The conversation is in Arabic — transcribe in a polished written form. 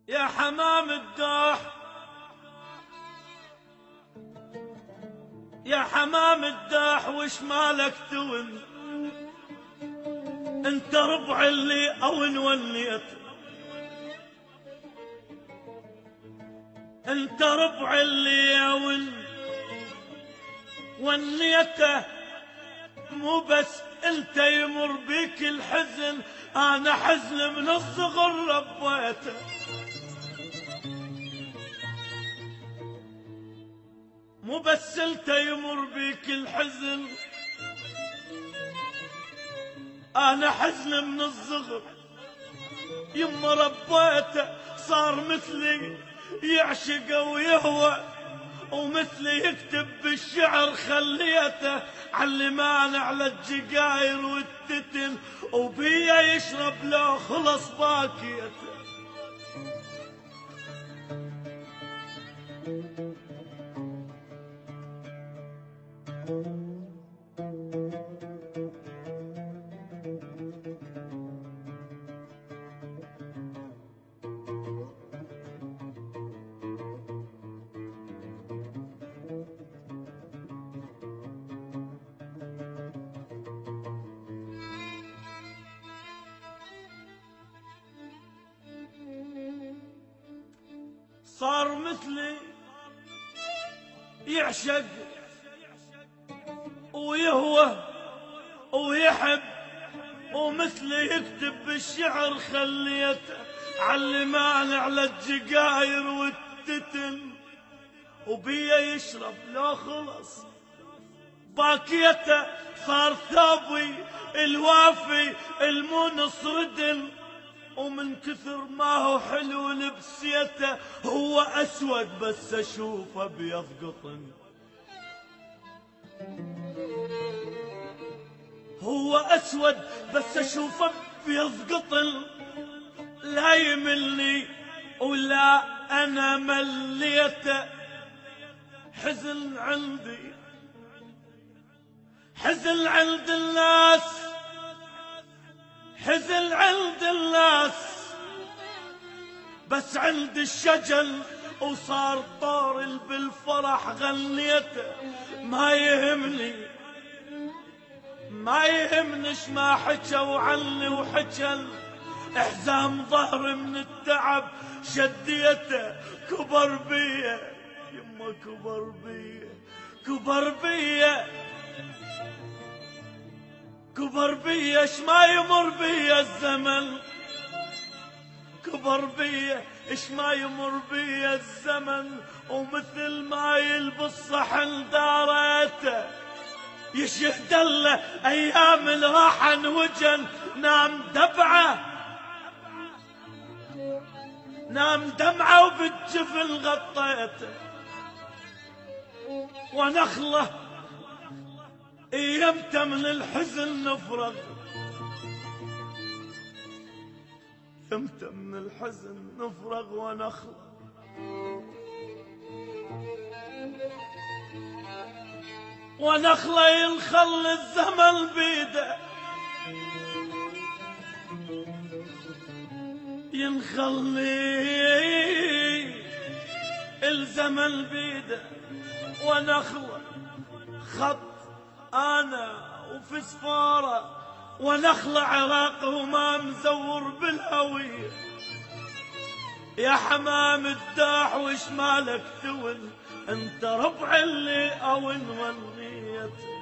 يا حمام الداح، يا حمام الداح وش مالك تون؟ انت ربع اللي اون وليت، انت ربع اللي اون وليته. مو بس انت يمر بيك الحزن، انا حزن من الصغر ربيته. مو بس انت يمر بيك الحزن، انا حزن من الصغر. يما ربيته صار مثلي يعشق ويهوى، ومثلي يكتب بالشعر خليته. علمان على الجقاير والتتن، وبيا يشرب لو خلص باكيته. صار مثلي يعشق ويهوى ويحب، ومثلي يكتب بالشعر خليته. علمان على الجقاير والتتن، وبيا يشرب لو خلص باكيته. صار ثوبي الوافي المونس ردن، ومن كثر ما هو حلو لبسيته. هو أسود بس أشوفه أبيض قطن، هو أسود بس أشوفه أبيض قطن. لا يملني ولا أنا مليته. حزن عندي، حزن عند الناس، حزن عند الناس، بس عند الشجل وصار طار بالفرح غنيته. ما يهمني، ما يهمنيش ما حكوا عني وحكل. احزام ظهر من التعب شديته. كبر بيه يما كبر بيه، كبر بيه، كبر بيه. اش ما يمر بيه الزمن، كبر بيه اش ما يمر بيه الزمن. ومثل ما يلبس صحن دارته، يشهد له ايام الراحه انوجن. نام دمعه، نام دمعه وبالجفن غطيته. ونخله يمتى من الحزن نفرغ، يمتى من الحزن نفرغ. ونخله ونخله ينخل الزمن بيده، ينخلي الزمن بيده. ونخله خط انا وفي سفاره، ونخله عراق وما مزور بالهويه. يا حمام الداح وش مالك تون؟ انت ربع اللي اون وليت.